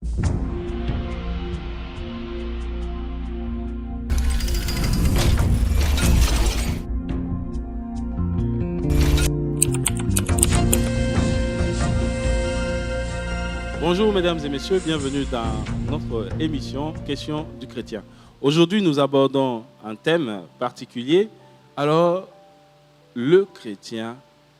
Bonjour mesdames et messieurs, bienvenue dans notre émission Questions du chrétien. Aujourd'hui, nous abordons un thème particulier. Alors, le chrétien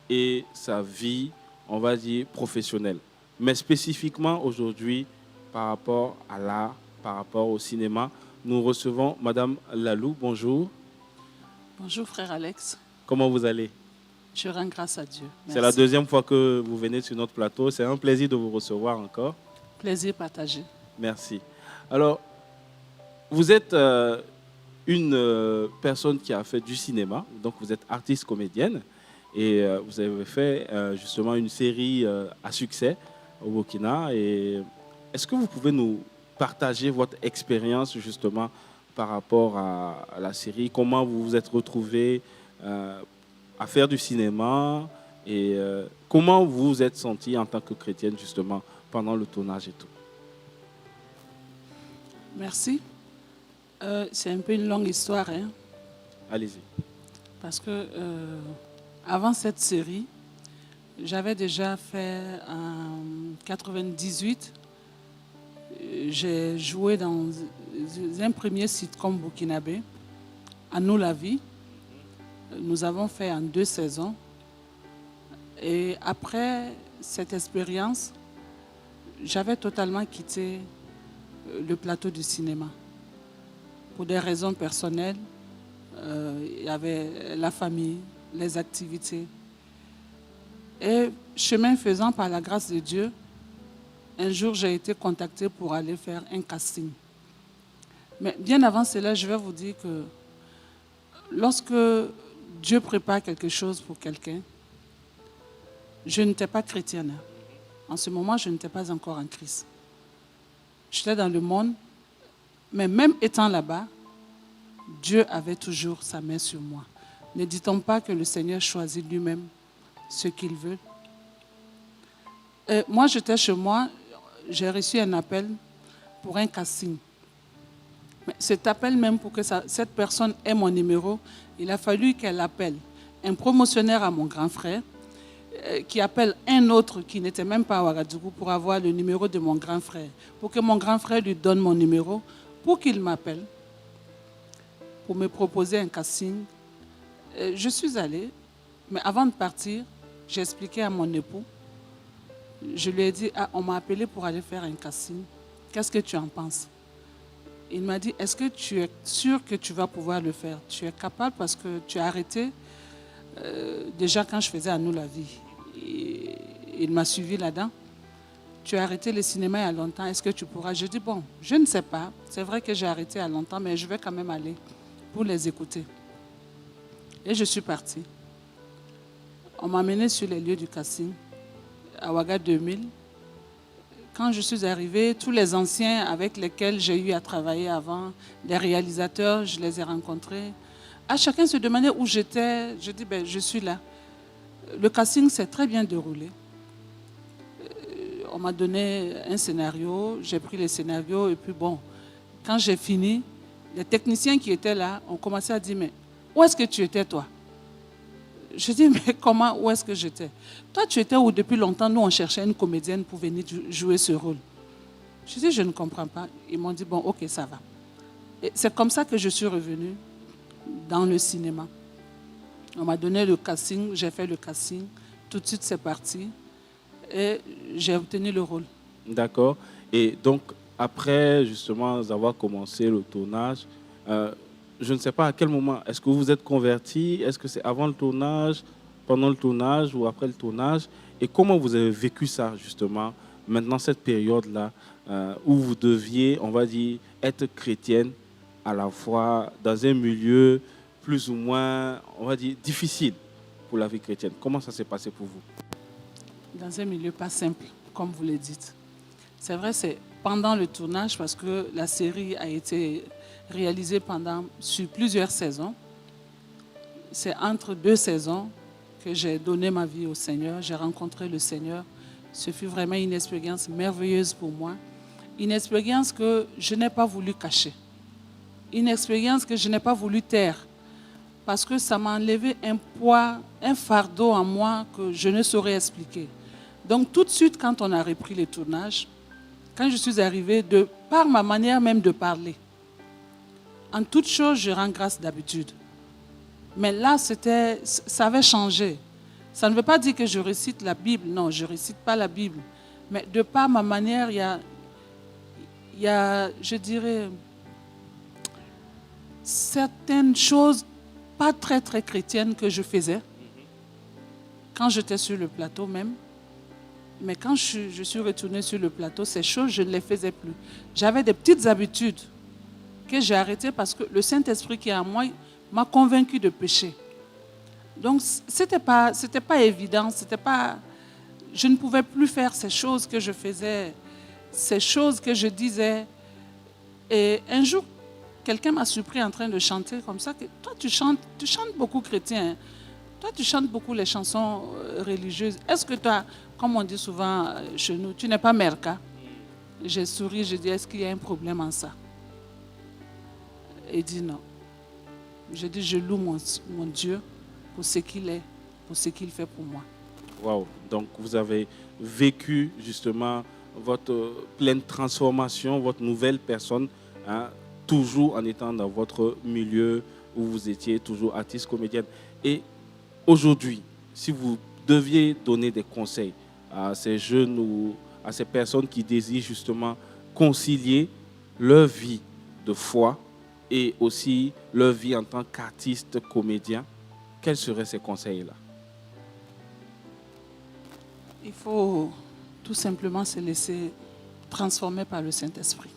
et sa vie, on va dire, professionnelle. Mais spécifiquement aujourd'hui, par rapport à l'art, par rapport au cinéma, nous recevons Madame Lalou. Bonjour. Bonjour frère Alex. Comment vous allez? Je rends grâce à Dieu. Merci. C'est la deuxième fois que vous venez sur notre plateau. C'est un plaisir de vous recevoir encore. Plaisir partagé. Merci. Alors, vous êtes une personne qui a fait du cinéma, donc vous êtes artiste comédienne et vous avez fait justement une série à succès au Burkina. Et est-ce que vous pouvez nous partager votre expérience justement par rapport à la série? Comment vous vous êtes retrouvé à faire du cinéma et comment vous vous êtes senti en tant que chrétienne justement pendant le tournage et tout? Merci. C'est un peu une longue histoire, hein? Allez-y. Parce que avant cette série, j'avais déjà fait en 98, j'ai joué dans un premier sitcom burkinabé, À nous la vie. Nous avons fait en 2 saisons. Et après cette expérience, j'avais totalement quitté le plateau du cinéma. Pour des raisons personnelles, il y avait la famille, les activités. Et chemin faisant, par la grâce de Dieu, un jour j'ai été contactée pour aller faire un casting. Mais bien avant cela, je vais vous dire que lorsque Dieu prépare quelque chose pour quelqu'un, je n'étais pas chrétienne. En ce moment, je n'étais pas encore en Christ. J'étais dans le monde, mais même étant là-bas, Dieu avait toujours sa main sur moi. Ne dit-on pas que le Seigneur choisit lui-même ce qu'il veut? Et moi, j'étais chez moi, j'ai reçu un appel pour un casting. Mais cet appel même, pour que cette personne ait mon numéro, il a fallu qu'elle appelle un promotionnaire à mon grand frère, qui appelle un autre qui n'était même pas à Ouagadougou pour avoir le numéro de mon grand frère, pour que mon grand frère lui donne mon numéro, pour qu'il m'appelle, pour me proposer un casting. Je suis allée, mais avant de partir, j'ai expliqué à mon époux, je lui ai dit, on m'a appelé pour aller faire un casting, qu'est-ce que tu en penses? Il m'a dit, est-ce que tu es sûr que tu vas pouvoir le faire? Tu es capable parce que tu as arrêté déjà quand je faisais À nous la vie. Il m'a suivi là-dedans. Tu as arrêté le cinéma il y a longtemps, est-ce que tu pourras? Je dis, bon, je ne sais pas. C'est vrai que j'ai arrêté il y a longtemps, mais je vais quand même aller pour les écouter. Et je suis partie. On m'a amené sur les lieux du casting, à Ouaga 2000. Quand je suis arrivée, tous les anciens avec lesquels j'ai eu à travailler avant, les réalisateurs, je les ai rencontrés. À chacun se demandait où j'étais. Je dis, je suis là. Le casting s'est très bien déroulé. On m'a donné un scénario, j'ai pris le scénario et puis bon, quand j'ai fini, les techniciens qui étaient là ont commencé à dire, mais où est-ce que tu étais toi? Je dis, mais comment, où est-ce que j'étais? Toi, tu étais où depuis longtemps? Nous, on cherchait une comédienne pour venir jouer ce rôle. Je dis, je ne comprends pas. Ils m'ont dit, bon, ok, ça va. Et c'est comme ça que je suis revenue dans le cinéma. On m'a donné le casting, j'ai fait le casting. Tout de suite, c'est parti. Et j'ai obtenu le rôle. D'accord. Et donc, après justement avoir commencé le tournage, je ne sais pas à quel moment, est-ce que vous vous êtes converti? Est-ce que c'est avant le tournage, pendant le tournage ou après le tournage? Et comment vous avez vécu ça justement, maintenant cette période-là, où vous deviez, on va dire, être chrétienne à la fois dans un milieu plus ou moins, on va dire, difficile pour la vie chrétienne? Comment ça s'est passé pour vous? Dans un milieu pas simple, comme vous le dites. C'est vrai, c'est pendant le tournage, parce que la série a été réalisée sur plusieurs saisons. C'est entre 2 saisons que j'ai donné ma vie au Seigneur. J'ai rencontré le Seigneur. Ce fut vraiment une expérience merveilleuse pour moi. Une expérience que je n'ai pas voulu cacher. Une expérience que je n'ai pas voulu taire. Parce que ça m'a enlevé un poids, un fardeau en moi que je ne saurais expliquer. Donc tout de suite, quand on a repris les tournages, quand je suis arrivée, par ma manière même de parler, en toute chose, je rends grâce d'habitude. Mais là, ça avait changé. Ça ne veut pas dire que je récite la Bible. Non, je ne récite pas la Bible. Mais de par ma manière, il y a, je dirais, certaines choses pas très, très chrétiennes que je faisais quand j'étais sur le plateau même. Mais quand je suis retournée sur le plateau, ces choses, je ne les faisais plus. J'avais des petites habitudes que j'ai arrêtées parce que le Saint-Esprit qui est en moi m'a convaincu de pécher. Donc, ce n'était pas évident. Je ne pouvais plus faire ces choses que je faisais, ces choses que je disais. Et un jour, quelqu'un m'a surpris en train de chanter comme ça. Que, toi, tu chantes beaucoup chrétien. Hein? Toi, tu chantes beaucoup les chansons religieuses. Est-ce que toi, comme on dit souvent chez nous, tu n'es pas merka? J'ai souri, j'ai dit, est-ce qu'il y a un problème en ça? Il dit non. J'ai dit, je loue mon Dieu pour ce qu'il est, pour ce qu'il fait pour moi. Waouh! Donc, vous avez vécu justement votre pleine transformation, votre nouvelle personne, hein, toujours en étant dans votre milieu où vous étiez toujours artiste, comédienne. Et aujourd'hui, si vous deviez donner des conseils à ces jeunes ou à ces personnes qui désirent justement concilier leur vie de foi et aussi leur vie en tant qu'artiste, comédien, quels seraient ces conseils-là? Il faut tout simplement se laisser transformer par le Saint-Esprit.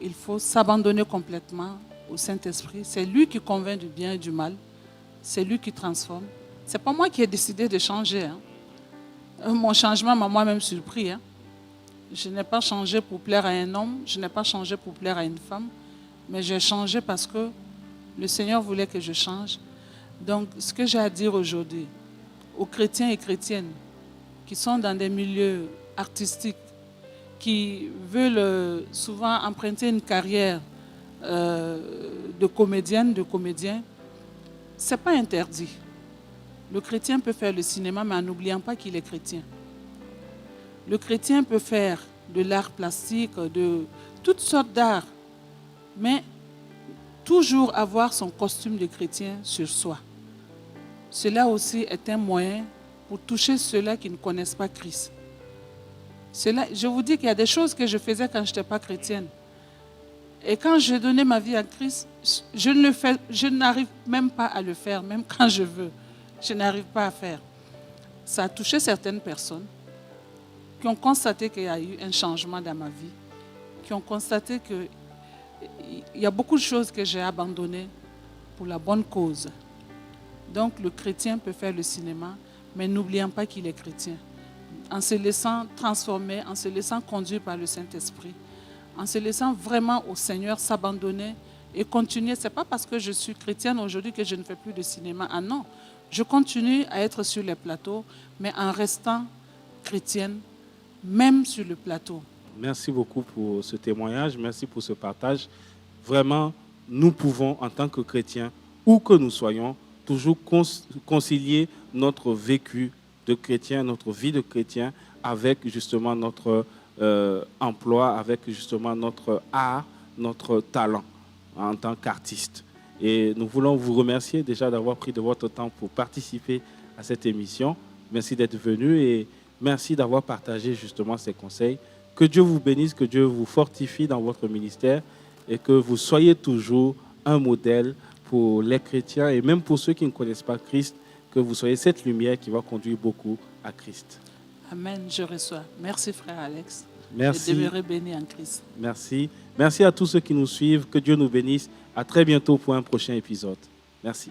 Il faut s'abandonner complètement au Saint-Esprit. C'est lui qui convainc du bien et du mal. C'est lui qui transforme. Ce n'est pas moi qui ai décidé de changer. Hein. Mon changement m'a moi-même surpris. Hein. Je n'ai pas changé pour plaire à un homme. Je n'ai pas changé pour plaire à une femme. Mais j'ai changé parce que le Seigneur voulait que je change. Donc, ce que j'ai à dire aujourd'hui aux chrétiens et chrétiennes qui sont dans des milieux artistiques, qui veulent souvent emprunter une carrière de comédienne, de comédien, ce n'est pas interdit. Le chrétien peut faire le cinéma, mais en n'oubliant pas qu'il est chrétien. Le chrétien peut faire de l'art plastique, de toutes sortes d'arts, mais toujours avoir son costume de chrétien sur soi. Cela aussi est un moyen pour toucher ceux-là qui ne connaissent pas Christ. Je vous dis qu'il y a des choses que je faisais quand je n'étais pas chrétienne. Et quand j'ai donné ma vie à Christ, je n'arrive même pas à le faire, même quand je veux. Je n'arrive pas à faire. Ça a touché certaines personnes qui ont constaté qu'il y a eu un changement dans ma vie, qui ont constaté qu'il y a beaucoup de choses que j'ai abandonnées pour la bonne cause. Donc le chrétien peut faire le cinéma, mais n'oublions pas qu'il est chrétien. En se laissant transformer, en se laissant conduire par le Saint-Esprit, en se laissant vraiment au Seigneur s'abandonner et continuer. Ce n'est pas parce que je suis chrétienne aujourd'hui que je ne fais plus de cinéma. Ah non, je continue à être sur les plateaux, mais en restant chrétienne, même sur le plateau. Merci beaucoup pour ce témoignage, merci pour ce partage. Vraiment, nous pouvons, en tant que chrétiens, où que nous soyons, toujours concilier notre vécu de chrétien, notre vie de chrétien, avec justement notre emploi, avec justement notre art, notre talent en tant qu'artiste. Et nous voulons vous remercier déjà d'avoir pris de votre temps pour participer à cette émission. Merci d'être venu et merci d'avoir partagé justement ces conseils. Que Dieu vous bénisse, que Dieu vous fortifie dans votre ministère et que vous soyez toujours un modèle pour les chrétiens et même pour ceux qui ne connaissent pas Christ, que vous soyez cette lumière qui va conduire beaucoup à Christ. Amen, je reçois. Merci frère Alex. Merci. Je demeurerai béni en Christ. Merci. Merci à tous ceux qui nous suivent. Que Dieu nous bénisse. À très bientôt pour un prochain épisode. Merci.